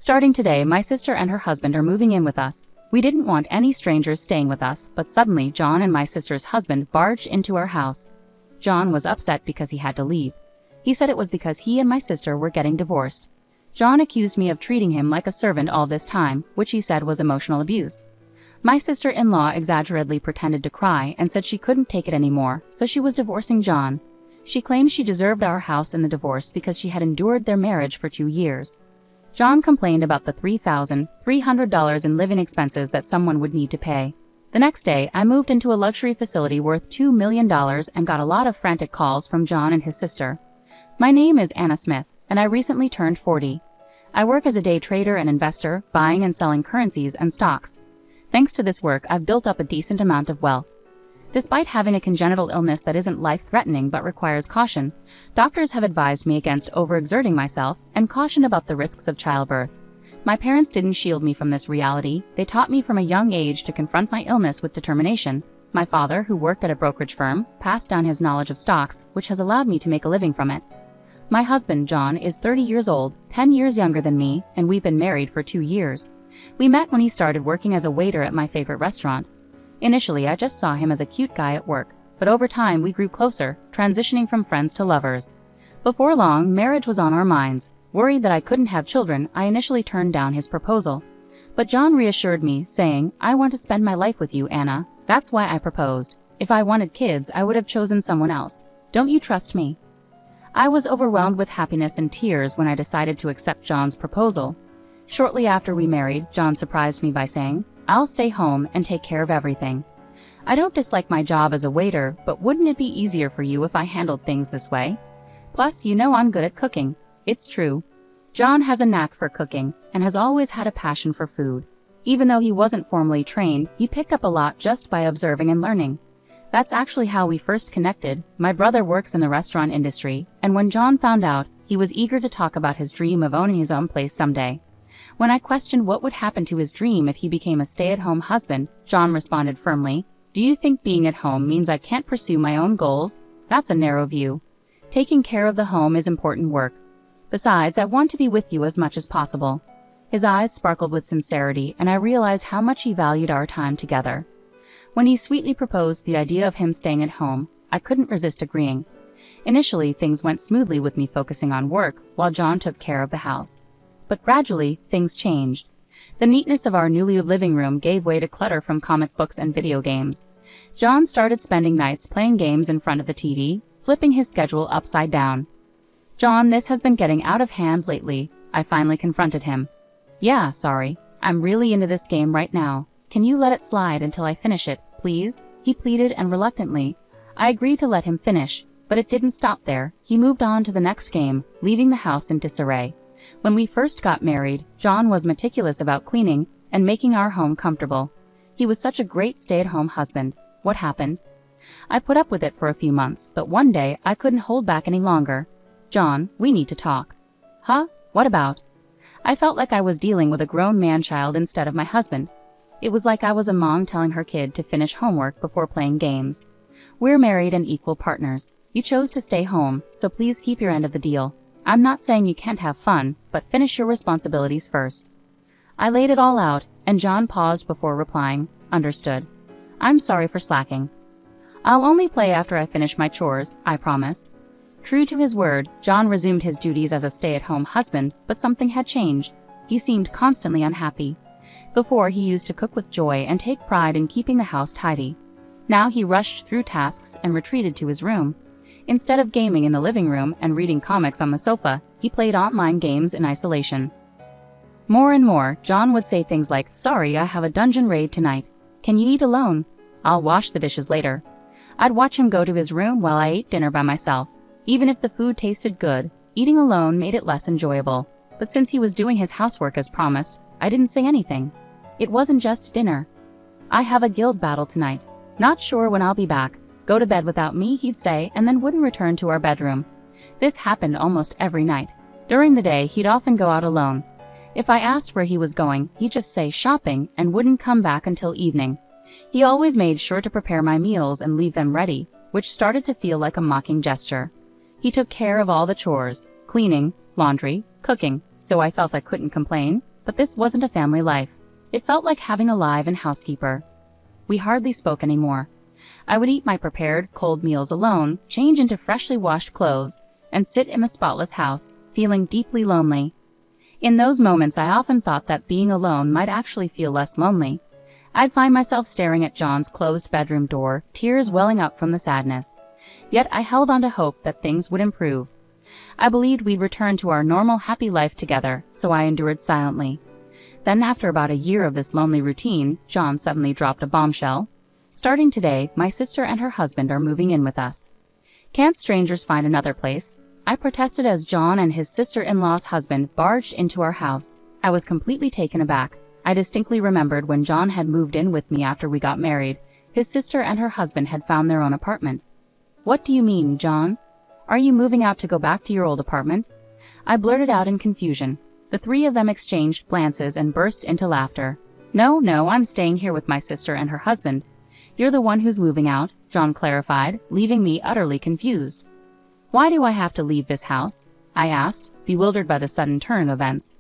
Starting today, my sister and her husband are moving in with us. We didn't want any strangers staying with us, but suddenly John and my sister's husband barged into our house. John was upset because he had to leave. He said it was because he and my sister were getting divorced. John accused me of treating him like a servant all this time, which he said was emotional abuse. My sister-in-law exaggeratedly pretended to cry and said she couldn't take it anymore, so she was divorcing John. She claimed she deserved our house in the divorce because she had endured their marriage for 2 years. John complained about the $3,300 in living expenses that someone would need to pay. The next day, I moved into a luxury facility worth $2 million and got a lot of frantic calls from John and his sister. My name is Anna Smith, and I recently turned 40. I work as a day trader and investor, buying and selling currencies and stocks. Thanks to this work, I've built up a decent amount of wealth. Despite having a congenital illness that isn't life-threatening but requires caution, doctors have advised me against overexerting myself and cautioned about the risks of childbirth. My parents didn't shield me from this reality. They taught me from a young age to confront my illness with determination. My father, who worked at a brokerage firm, passed down his knowledge of stocks, which has allowed me to make a living from it. My husband, John, is 30 years old, 10 years younger than me, and we've been married for 2 years. We met when he started working as a waiter at my favorite restaurant. Initially, I just saw him as a cute guy at work, but over time we grew closer, transitioning from friends to lovers. Before long, marriage was on our minds. Worried that I couldn't have children, I initially turned down his proposal. But John reassured me, saying, "I want to spend my life with you, Anna. That's why I proposed. If I wanted kids, I would have chosen someone else. Don't you trust me?" I was overwhelmed with happiness and tears when I decided to accept John's proposal. Shortly after we married, John surprised me by saying, "I'll stay home and take care of everything. I don't dislike my job as a waiter, but wouldn't it be easier for you if I handled things this way? Plus, you know I'm good at cooking." It's true. John has a knack for cooking and has always had a passion for food. Even though he wasn't formally trained, he picked up a lot just by observing and learning. That's actually how we first connected. My brother works in the restaurant industry, and when John found out, he was eager to talk about his dream of owning his own place someday. When I questioned what would happen to his dream if he became a stay-at-home husband, John responded firmly, "Do you think being at home means I can't pursue my own goals? That's a narrow view. Taking care of the home is important work. Besides, I want to be with you as much as possible." His eyes sparkled with sincerity, and I realized how much he valued our time together. When he sweetly proposed the idea of him staying at home, I couldn't resist agreeing. Initially, things went smoothly with me focusing on work while John took care of the house. But gradually, things changed. The neatness of our newly living room gave way to clutter from comic books and video games. John started spending nights playing games in front of the TV, flipping his schedule upside down. "John, this has been getting out of hand lately," I finally confronted him. "Yeah, sorry. I'm really into this game right now. Can you let it slide until I finish it, please?" he pleaded, and reluctantly, I agreed to let him finish, but it didn't stop there. He moved on to the next game, leaving the house in disarray. When we first got married, John was meticulous about cleaning and making our home comfortable. He was such a great stay-at-home husband. What happened? I put up with it for a few months, but one day I couldn't hold back any longer. "John, we need to talk." "Huh? What about?" I felt like I was dealing with a grown man-child instead of my husband. It was like I was a mom telling her kid to finish homework before playing games. "We're married and equal partners. You chose to stay home, so please keep your end of the deal. I'm not saying you can't have fun, but finish your responsibilities first." I laid it all out, and John paused before replying, "Understood. I'm sorry for slacking. I'll only play after I finish my chores, I promise." True to his word, John resumed his duties as a stay-at-home husband, but something had changed. He seemed constantly unhappy. Before, he used to cook with joy and take pride in keeping the house tidy. Now he rushed through tasks and retreated to his room. Instead of gaming in the living room and reading comics on the sofa, he played online games in isolation. More and more, John would say things like, "Sorry, I have a dungeon raid tonight. Can you eat alone? I'll wash the dishes later." I'd watch him go to his room while I ate dinner by myself. Even if the food tasted good, eating alone made it less enjoyable. But since he was doing his housework as promised, I didn't say anything. It wasn't just dinner. "I have a guild battle tonight. Not sure when I'll be back. Go to bed without me," he'd say, and then wouldn't return to our bedroom. This happened almost every night. During the day, he'd often go out alone. If I asked where he was going, he'd just say shopping and wouldn't come back until evening. He always made sure to prepare my meals and leave them ready, which started to feel like a mocking gesture. He took care of all the chores, cleaning, laundry, cooking, so I felt I couldn't complain. but this wasn't a family life. It felt like having a live-in housekeeper. We hardly spoke anymore. I would eat my prepared, cold meals alone, change into freshly washed clothes, and sit in the spotless house, feeling deeply lonely. In those moments, I often thought that being alone might actually feel less lonely. I'd find myself staring at John's closed bedroom door, tears welling up from the sadness. Yet I held on to hope that things would improve. I believed we'd return to our normal, happy life together, so I endured silently. Then, after about a year of this lonely routine, John suddenly dropped a bombshell. Starting today, my sister and her husband are moving in with us. Can't strangers find another place? I protested as John and his sister-in-law's husband barged into our house. I was completely taken aback. I distinctly remembered when John had moved in with me after we got married. His sister and her husband had found their own apartment. What do you mean, John? Are you moving out to go back to your old apartment? I blurted out in confusion. The three of them exchanged glances and burst into laughter. No, I'm staying here with my sister and her husband. You're the one who's moving out, John clarified, leaving me utterly confused. Why do I have to leave this house? I asked, bewildered by the sudden turn of events.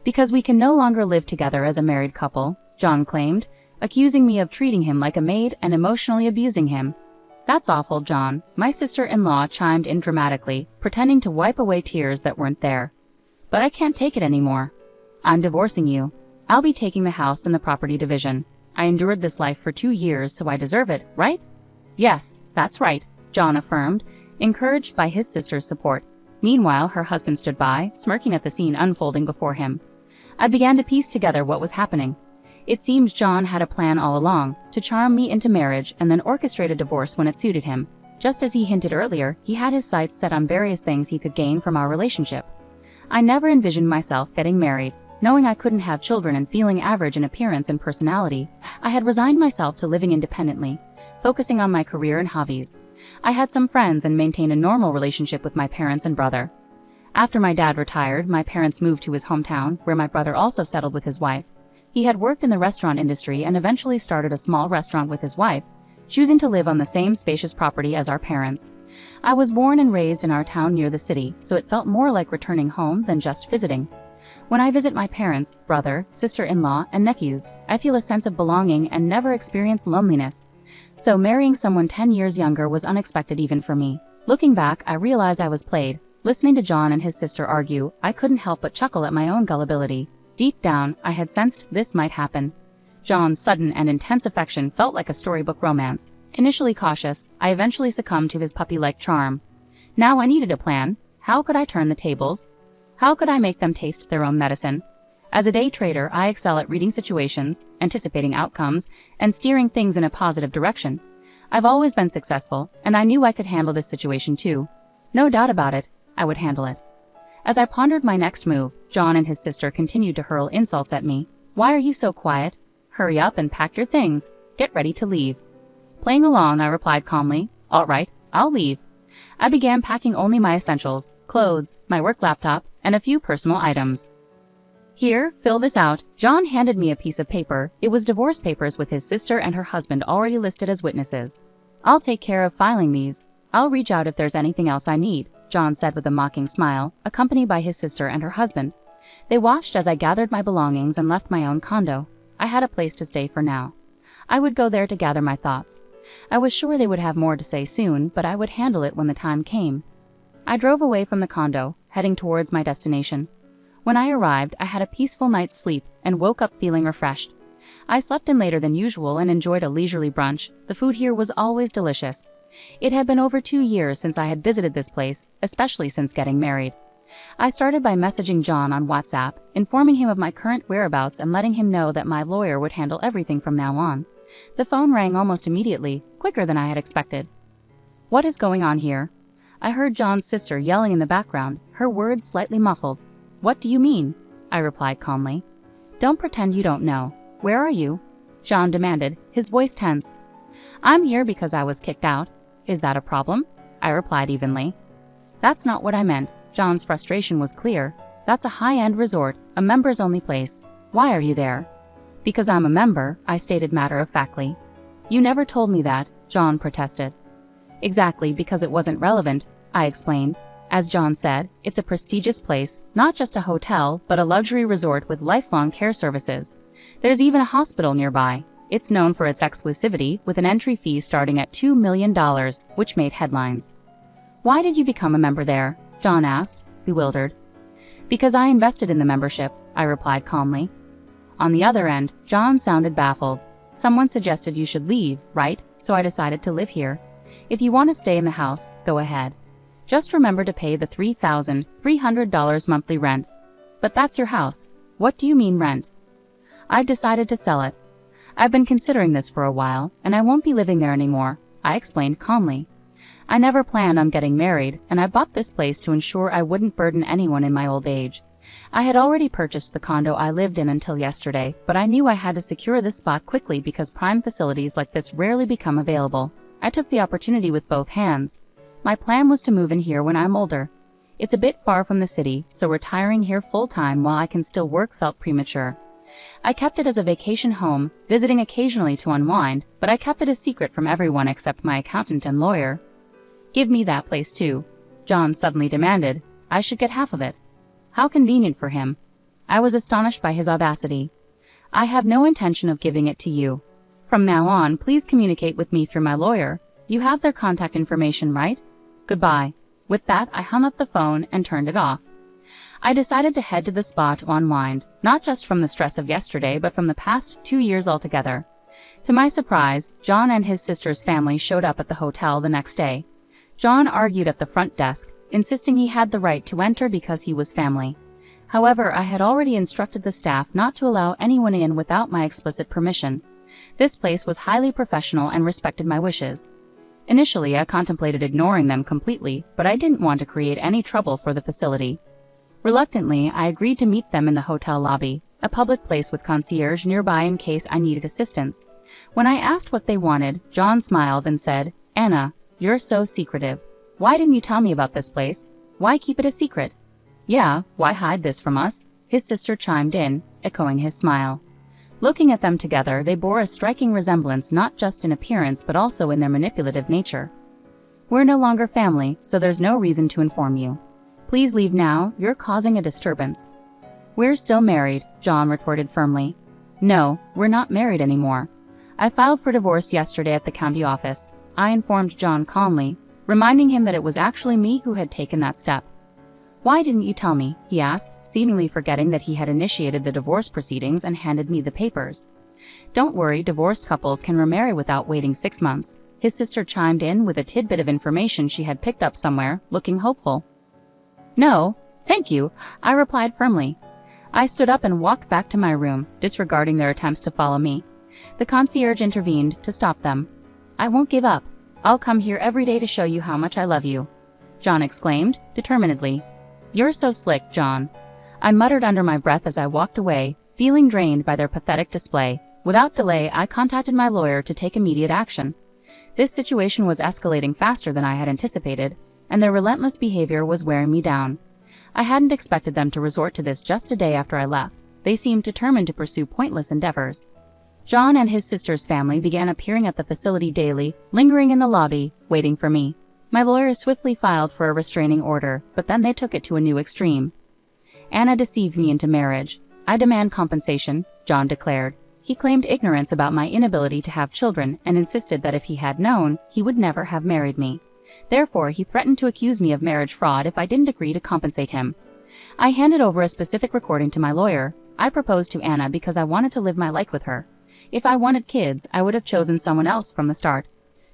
Because we can no longer live together as a married couple, John claimed, accusing me of treating him like a maid and emotionally abusing him. That's awful, John, my sister-in-law chimed in dramatically, pretending to wipe away tears that weren't there. But I can't take it anymore. I'm divorcing you. I'll be taking the house and the property division. I endured this life for 2 years, so I deserve it, right? Yes, that's right, John affirmed, encouraged by his sister's support. Meanwhile, her husband stood by, smirking at the scene unfolding before him. I began to piece together what was happening. It seemed John had a plan all along, to charm me into marriage and then orchestrate a divorce when it suited him. Just as he hinted earlier, he had his sights set on various things he could gain from our relationship. I never envisioned myself getting married. Knowing I couldn't have children and feeling average in appearance and personality, I had resigned myself to living independently, focusing on my career and hobbies. I had some friends and maintained a normal relationship with my parents and brother. After my dad retired, my parents moved to his hometown, where my brother also settled with his wife. He had worked in the restaurant industry and eventually started a small restaurant with his wife, choosing to live on the same spacious property as our parents. I was born and raised in our town near the city, so it felt more like returning home than just visiting. When I visit my parents, brother, sister-in-law, and nephews, I feel a sense of belonging and never experience loneliness. So marrying someone 10 years younger was unexpected even for me. Looking back, I realize I was played. Listening to John and his sister argue, I couldn't help but chuckle at my own gullibility. Deep down, I had sensed this might happen. John's sudden and intense affection felt like a storybook romance. Initially cautious, I eventually succumbed to his puppy-like charm. Now I needed a plan. How could I turn the tables? How could I make them taste their own medicine? As a day trader, I excel at reading situations, anticipating outcomes, and steering things in a positive direction. I've always been successful, and I knew I could handle this situation too. No doubt about it, I would handle it. As I pondered my next move, John and his sister continued to hurl insults at me. Why are you so quiet? Hurry up and pack your things. Get ready to leave. Playing along, I replied calmly, all right, I'll leave. I began packing only my essentials, clothes, my work laptop, and a few personal items. Here, fill this out. John handed me a piece of paper. It was divorce papers with his sister and her husband already listed as witnesses. I'll take care of filing these. I'll reach out if there's anything else I need, John said with a mocking smile, accompanied by his sister and her husband. They watched as I gathered my belongings and left my own condo. I had a place to stay for now. I would go there to gather my thoughts. I was sure they would have more to say soon, but I would handle it when the time came. I drove away from the condo, heading towards my destination. When I arrived, I had a peaceful night's sleep and woke up feeling refreshed. I slept in later than usual and enjoyed a leisurely brunch. The food here was always delicious. It had been over 2 years since I had visited this place, especially since getting married. I started by messaging John on WhatsApp, informing him of my current whereabouts and letting him know that my lawyer would handle everything from now on. The phone rang almost immediately, quicker than I had expected. What is going on here? I heard John's sister yelling in the background, her words slightly muffled. What do you mean? I replied calmly. Don't pretend you don't know. Where are you? John demanded, his voice tense. I'm here because I was kicked out. Is that a problem? I replied evenly. That's not what I meant. John's frustration was clear. That's a high-end resort, a members-only place. Why are you there? Because I'm a member, I stated matter-of-factly. You never told me that, John protested. Exactly, because it wasn't relevant, I explained. As John said, it's a prestigious place, not just a hotel, but a luxury resort with lifelong care services. There's even a hospital nearby. It's known for its exclusivity, with an entry fee starting at $2 million, which made headlines. "Why did you become a member there?" John asked, bewildered. "Because I invested in the membership," I replied calmly. On the other end, John sounded baffled. "Someone suggested you should leave, right? So I decided to live here. If you want to stay in the house, go ahead. Just remember to pay the $3,300 monthly rent." "But that's your house. What do you mean rent?" "I've decided to sell it. I've been considering this for a while, and I won't be living there anymore," I explained calmly. "I never planned on getting married, and I bought this place to ensure I wouldn't burden anyone in my old age. I had already purchased the condo I lived in until yesterday, but I knew I had to secure this spot quickly because prime facilities like this rarely become available. I took the opportunity with both hands. My plan was to move in here when I'm older. It's a bit far from the city, so retiring here full-time while I can still work felt premature. I kept it as a vacation home, visiting occasionally to unwind, but I kept it a secret from everyone except my accountant and lawyer." "Give me that place too," John suddenly demanded. "I should get half of it." How convenient for him. I was astonished by his audacity. "I have no intention of giving it to you. From now on, please communicate with me through my lawyer. You have their contact information, right? Goodbye." With that, I hung up the phone and turned it off. I decided to head to the spa to unwind, not just from the stress of yesterday, but from the past 2 years altogether. To my surprise, John and his sister's family showed up at the hotel the next day. John argued at the front desk, insisting he had the right to enter because he was family. However, I had already instructed the staff not to allow anyone in without my explicit permission. This place was highly professional and respected my wishes. Initially, I contemplated ignoring them completely, but I didn't want to create any trouble for the facility. Reluctantly, I agreed to meet them in the hotel lobby, a public place with concierge nearby in case I needed assistance. When I asked what they wanted, John smiled and said, "Anna, you're so secretive. Why didn't you tell me about this place? Why keep it a secret?" "Yeah, why hide this from us?" his sister chimed in, echoing his smile. Looking at them together, they bore a striking resemblance not just in appearance but also in their manipulative nature. "We're no longer family, so there's no reason to inform you. Please leave now, you're causing a disturbance." "We're still married," John retorted firmly. "No, we're not married anymore. I filed for divorce yesterday at the county office," I informed John calmly, reminding him that it was actually me who had taken that step. "Why didn't you tell me?" he asked, seemingly forgetting that he had initiated the divorce proceedings and handed me the papers. "Don't worry, divorced couples can remarry without waiting 6 months," his sister chimed in with a tidbit of information she had picked up somewhere, looking hopeful. "No, thank you," I replied firmly. I stood up and walked back to my room, disregarding their attempts to follow me. The concierge intervened to stop them. "I won't give up. I'll come here every day to show you how much I love you," John exclaimed, determinedly. "You're so slick, John," I muttered under my breath as I walked away, feeling drained by their pathetic display. Without delay, I contacted my lawyer to take immediate action. This situation was escalating faster than I had anticipated, and their relentless behavior was wearing me down. I hadn't expected them to resort to this just a day after I left. They seemed determined to pursue pointless endeavors. John and his sister's family began appearing at the facility daily, lingering in the lobby, waiting for me. My lawyer swiftly filed for a restraining order, but then they took it to a new extreme. "Anna deceived me into marriage. I demand compensation," John declared. He claimed ignorance about my inability to have children and insisted that if he had known, he would never have married me. Therefore, he threatened to accuse me of marriage fraud if I didn't agree to compensate him. I handed over a specific recording to my lawyer. I proposed to Anna because I wanted to live my life with her. If I wanted kids, I would have chosen someone else from the start.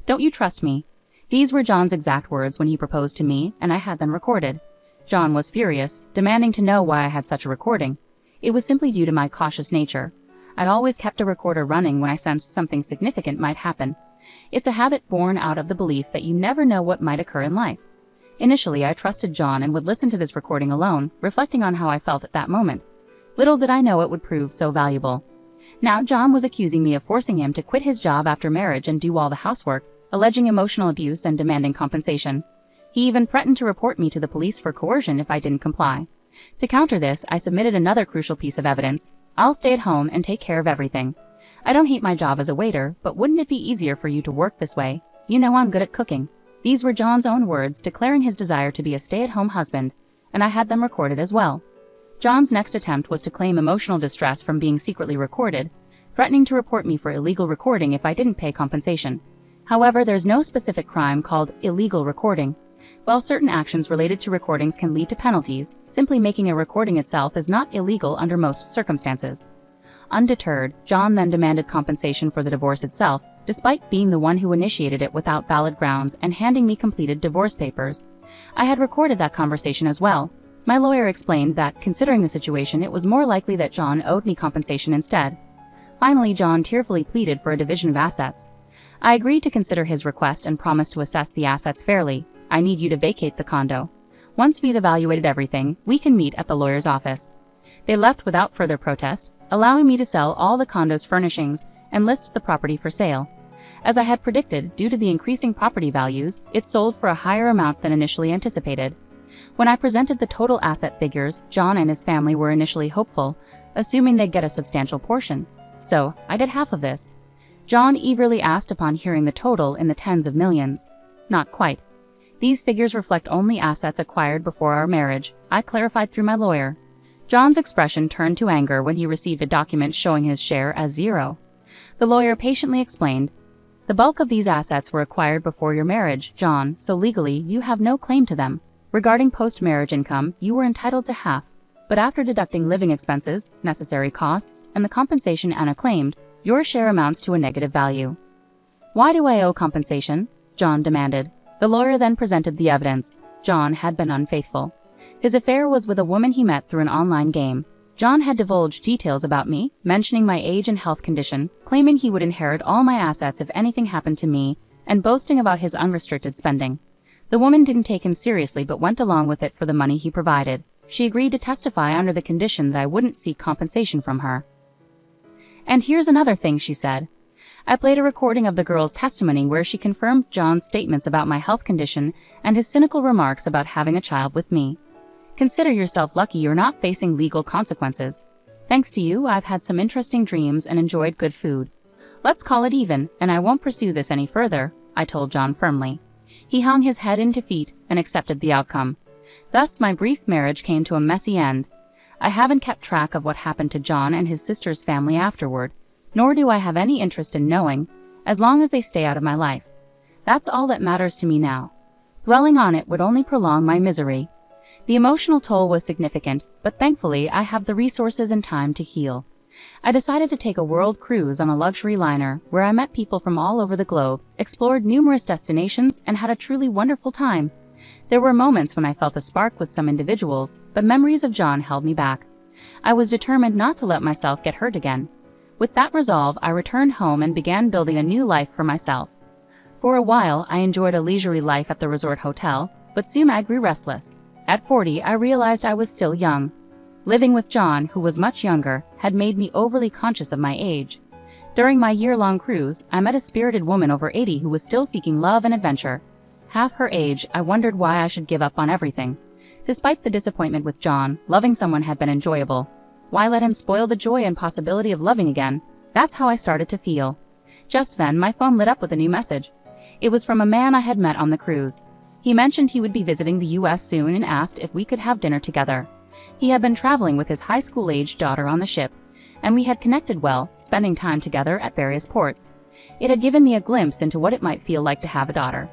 "Don't you trust me?" These were John's exact words when he proposed to me, and I had them recorded. John was furious, demanding to know why I had such a recording. It was simply due to my cautious nature. I'd always kept a recorder running when I sensed something significant might happen. It's a habit born out of the belief that you never know what might occur in life. Initially, I trusted John and would listen to this recording alone, reflecting on how I felt at that moment. Little did I know it would prove so valuable. Now John was accusing me of forcing him to quit his job after marriage and do all the housework, alleging emotional abuse and demanding compensation. He even threatened to report me to the police for coercion if I didn't comply. To counter this, I submitted another crucial piece of evidence. "I'll stay at home and take care of everything. I don't hate my job as a waiter, but wouldn't it be easier for you to work this way? You know I'm good at cooking." These were John's own words declaring his desire to be a stay-at-home husband, and I had them recorded as well. John's next attempt was to claim emotional distress from being secretly recorded, threatening to report me for illegal recording if I didn't pay compensation. However, there's no specific crime called illegal recording. While certain actions related to recordings can lead to penalties, simply making a recording itself is not illegal under most circumstances. Undeterred, John then demanded compensation for the divorce itself, despite being the one who initiated it without valid grounds and handing me completed divorce papers. I had recorded that conversation as well. My lawyer explained that, considering the situation, it was more likely that John owed me compensation instead. Finally, John tearfully pleaded for a division of assets. I agreed to consider his request and promised to assess the assets fairly. I need you to vacate the condo. Once we've evaluated everything, we can meet at the lawyer's office. They left without further protest, allowing me to sell all the condo's furnishings and list the property for sale. As I had predicted, due to the increasing property values, it sold for a higher amount than initially anticipated. When I presented the total asset figures, John and his family were initially hopeful, assuming they'd get a substantial portion. So, I did half of this. John eagerly asked upon hearing the total in the tens of millions. Not quite. These figures reflect only assets acquired before our marriage, I clarified through my lawyer. John's expression turned to anger when he received a document showing his share as zero. The lawyer patiently explained, "The bulk of these assets were acquired before your marriage, John, so legally you have no claim to them. Regarding post-marriage income, you were entitled to half, but after deducting living expenses, necessary costs, and the compensation Anna claimed, your share amounts to a negative value." "Why do I owe compensation?" John demanded. The lawyer then presented the evidence. John had been unfaithful. His affair was with a woman he met through an online game. John had divulged details about me, mentioning my age and health condition, claiming he would inherit all my assets if anything happened to me, and boasting about his unrestricted spending. The woman didn't take him seriously but went along with it for the money he provided. She agreed to testify under the condition that I wouldn't seek compensation from her. "And here's another thing," she said. I played a recording of the girl's testimony where she confirmed John's statements about my health condition and his cynical remarks about having a child with me. "Consider yourself lucky you're not facing legal consequences. Thanks to you, I've had some interesting dreams and enjoyed good food. Let's call it even, and I won't pursue this any further," I told John firmly. He hung his head in defeat and accepted the outcome. Thus, my brief marriage came to a messy end. I haven't kept track of what happened to John and his sister's family afterward, nor do I have any interest in knowing, as long as they stay out of my life. That's all that matters to me now. Dwelling on it would only prolong my misery. The emotional toll was significant, but thankfully I have the resources and time to heal. I decided to take a world cruise on a luxury liner, where I met people from all over the globe, explored numerous destinations, and had a truly wonderful time. There were moments when I felt a spark with some individuals, but memories of John held me back. I was determined not to let myself get hurt again. With that resolve, I returned home and began building a new life for myself. For a while, I enjoyed a leisurely life at the resort hotel, but soon I grew restless. At 40, I realized I was still young. Living with John, who was much younger, had made me overly conscious of my age. During my year-long cruise, I met a spirited woman over 80 who was still seeking love and adventure. Half her age, I wondered why I should give up on everything. Despite the disappointment with John, loving someone had been enjoyable. Why let him spoil the joy and possibility of loving again? That's how I started to feel. Just then, my phone lit up with a new message. It was from a man I had met on the cruise. He mentioned he would be visiting the US soon and asked if we could have dinner together. He had been traveling with his high school-aged daughter on the ship, and we had connected well, spending time together at various ports. It had given me a glimpse into what it might feel like to have a daughter.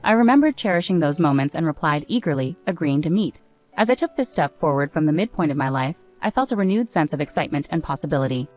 I remembered cherishing those moments and replied eagerly, agreeing to meet. As I took this step forward from the midpoint of my life, I felt a renewed sense of excitement and possibility.